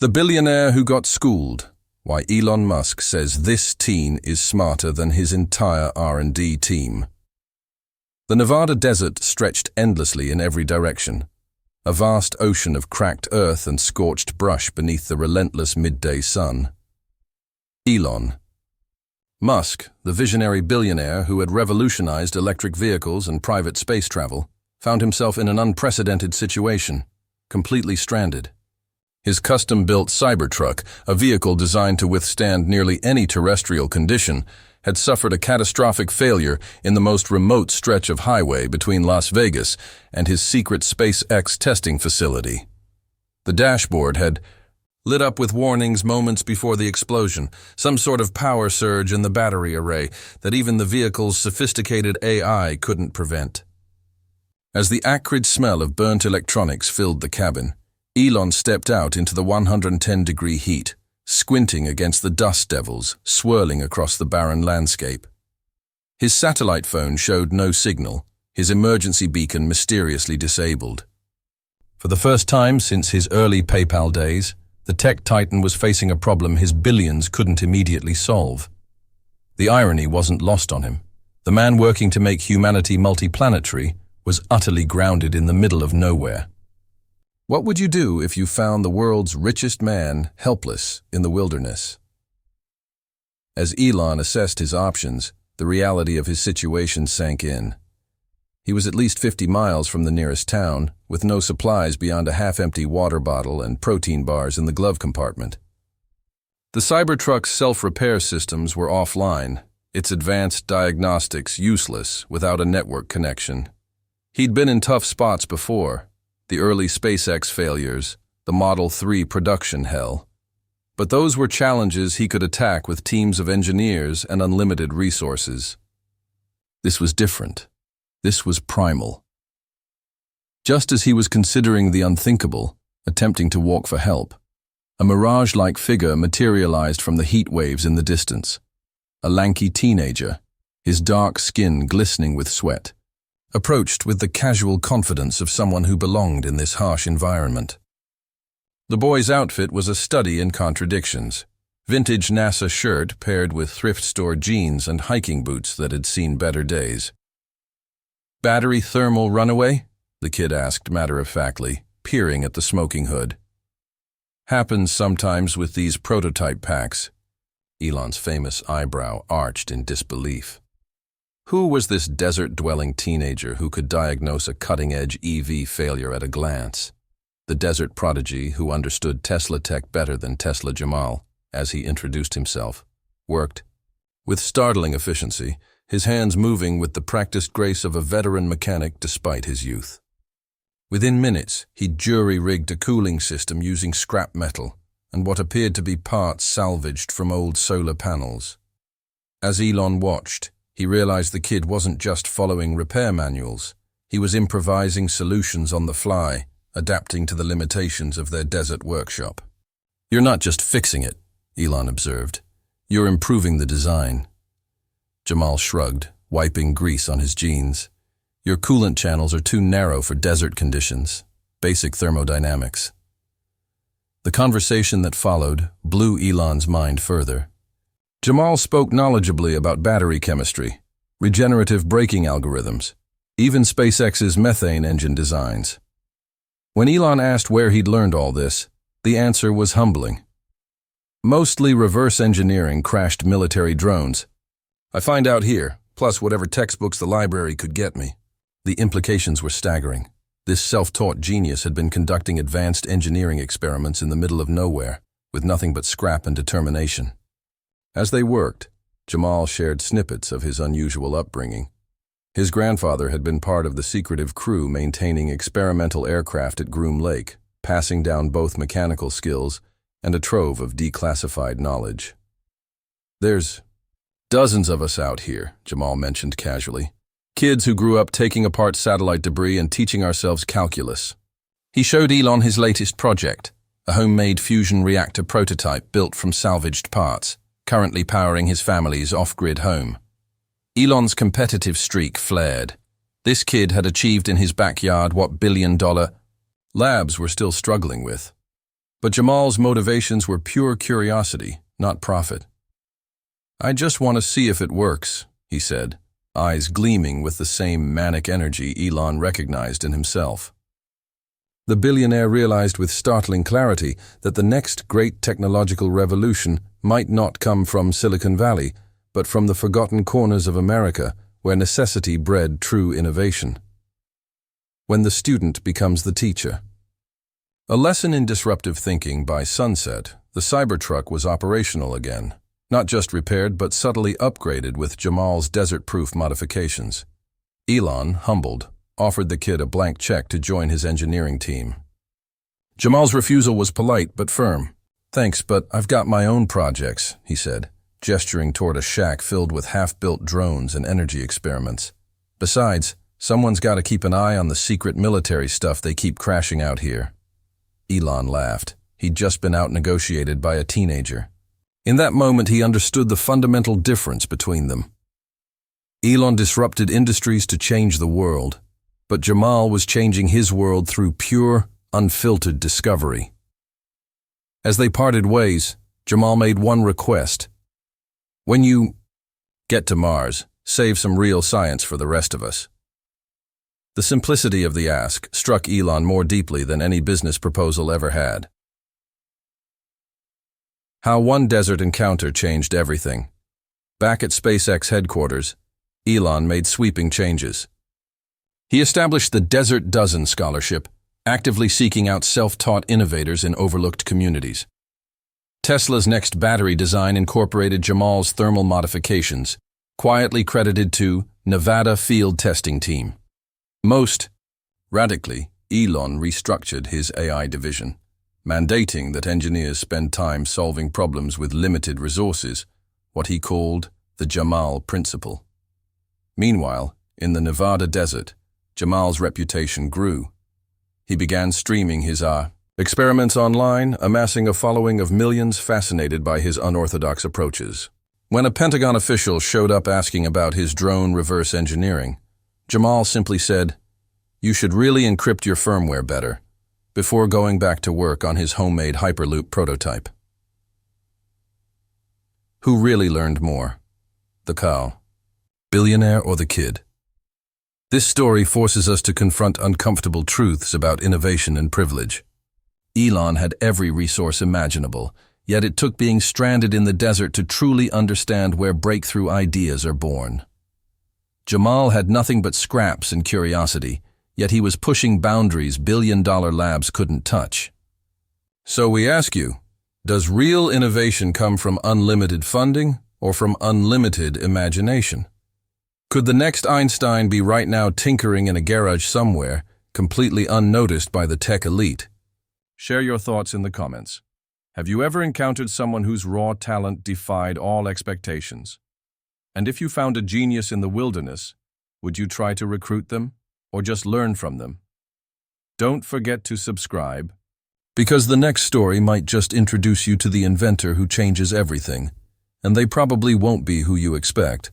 The billionaire who got schooled. Why Elon Musk says this teen is smarter than his entire R&D team. The Nevada desert stretched endlessly in every direction, a vast ocean of cracked earth and scorched brush beneath the relentless midday sun. Elon Musk, the visionary billionaire who had revolutionized electric vehicles and private space travel, found himself in an unprecedented situation, completely stranded. His custom-built Cybertruck, a vehicle designed to withstand nearly any terrestrial condition, had suffered a catastrophic failure in the most remote stretch of highway between Las Vegas and his secret SpaceX testing facility. The dashboard had lit up with warnings moments before the explosion, some sort of power surge in the battery array that even the vehicle's sophisticated AI couldn't prevent. As the acrid smell of burnt electronics filled the cabin, Elon stepped out into the 110-degree heat, squinting against the dust devils swirling across the barren landscape. His satellite phone showed no signal, his emergency beacon mysteriously disabled. For the first time since his early PayPal days, the tech titan was facing a problem his billions couldn't immediately solve. The irony wasn't lost on him. The man working to make humanity multiplanetary was utterly grounded in the middle of nowhere. What would you do if you found the world's richest man helpless in the wilderness? As Elon assessed his options, the reality of his situation sank in. He was at least 50 miles from the nearest town, with no supplies beyond a half-empty water bottle and protein bars in the glove compartment. The Cybertruck's self-repair systems were offline, its advanced diagnostics useless without a network connection. He'd been in tough spots before. The early SpaceX failures, the Model 3 production hell. But those were challenges he could attack with teams of engineers and unlimited resources. This was different. This was primal. Just as he was considering the unthinkable, attempting to walk for help, a mirage-like figure materialized from the heat waves in the distance. A lanky teenager, his dark skin glistening with sweat, approached with the casual confidence of someone who belonged in this harsh environment. The boy's outfit was a study in contradictions. Vintage NASA shirt paired with thrift store jeans and hiking boots that had seen better days. "Battery thermal runaway?" the kid asked matter-of-factly, peering at the smoking hood. "Happens sometimes with these prototype packs." Elon's famous eyebrow arched in disbelief. Who was this desert-dwelling teenager who could diagnose a cutting-edge EV failure at a glance? The desert prodigy who understood Tesla tech better than Tesla Jamal, as he introduced himself, worked with startling efficiency, his hands moving with the practiced grace of a veteran mechanic despite his youth. Within minutes, he'd jury-rigged a cooling system using scrap metal and what appeared to be parts salvaged from old solar panels. As Elon watched, he realized the kid wasn't just following repair manuals. He was improvising solutions on the fly, adapting to the limitations of their desert workshop. "You're not just fixing it," Elon observed. "You're improving the design." Jamal shrugged, wiping grease on his jeans. "Your coolant channels are too narrow for desert conditions. Basic thermodynamics." The conversation that followed blew Elon's mind further. Jamal spoke knowledgeably about battery chemistry, regenerative braking algorithms, even SpaceX's methane engine designs. When Elon asked where he'd learned all this, the answer was humbling. "Mostly reverse engineering crashed military drones. I find out here, plus whatever textbooks the library could get me." The implications were staggering. This self-taught genius had been conducting advanced engineering experiments in the middle of nowhere, with nothing but scrap and determination. As they worked, Jamal shared snippets of his unusual upbringing. His grandfather had been part of the secretive crew maintaining experimental aircraft at Groom Lake, passing down both mechanical skills and a trove of declassified knowledge. "There's dozens of us out here," Jamal mentioned casually. "Kids who grew up taking apart satellite debris and teaching ourselves calculus." He showed Elon his latest project, a homemade fusion reactor prototype built from salvaged parts, currently powering his family's off-grid home. Elon's competitive streak flared. This kid had achieved in his backyard what billion-dollar labs were still struggling with. But Jamal's motivations were pure curiosity, not profit. "I just want to see if it works," he said, eyes gleaming with the same manic energy Elon recognized in himself. The billionaire realized with startling clarity that the next great technological revolution might not come from Silicon Valley, but from the forgotten corners of America, where necessity bred true innovation. When the student becomes the teacher. A lesson in disruptive thinking by sunset, the Cybertruck was operational again, not just repaired but subtly upgraded with Jamal's desert-proof modifications. Elon, humbled, offered the kid a blank check to join his engineering team. Jamal's refusal was polite but firm. "Thanks, but I've got my own projects," he said, gesturing toward a shack filled with half-built drones and energy experiments. "Besides, someone's got to keep an eye on the secret military stuff they keep crashing out here." Elon laughed. He'd just been out-negotiated by a teenager. In that moment, he understood the fundamental difference between them. Elon disrupted industries to change the world, but Jamal was changing his world through pure, unfiltered discovery. As they parted ways, Jamal made one request. "When you get to Mars, save some real science for the rest of us." The simplicity of the ask struck Elon more deeply than any business proposal ever had. How one desert encounter changed everything. Back at SpaceX headquarters, Elon made sweeping changes. He established the Desert Dozen Scholarship, actively seeking out self-taught innovators in overlooked communities. Tesla's next battery design incorporated Jamal's thermal modifications, quietly credited to Nevada Field Testing Team. Most radically, Elon restructured his AI division, mandating that engineers spend time solving problems with limited resources, what he called the Jamal principle. Meanwhile, in the Nevada desert, Jamal's reputation grew. He began streaming his experiments online, amassing a following of millions fascinated by his unorthodox approaches. When a Pentagon official showed up asking about his drone reverse engineering, Jamal simply said, "You should really encrypt your firmware better," before going back to work on his homemade Hyperloop prototype. Who really learned more? The cow, billionaire, or the kid? This story forces us to confront uncomfortable truths about innovation and privilege. Elon had every resource imaginable, yet it took being stranded in the desert to truly understand where breakthrough ideas are born. Jamal had nothing but scraps and curiosity, yet he was pushing boundaries billion-dollar labs couldn't touch. So we ask you, does real innovation come from unlimited funding or from unlimited imagination? Could the next Einstein be right now tinkering in a garage somewhere, completely unnoticed by the tech elite? Share your thoughts in the comments. Have you ever encountered someone whose raw talent defied all expectations? And if you found a genius in the wilderness, would you try to recruit them or just learn from them? Don't forget to subscribe, because the next story might just introduce you to the inventor who changes everything, and they probably won't be who you expect.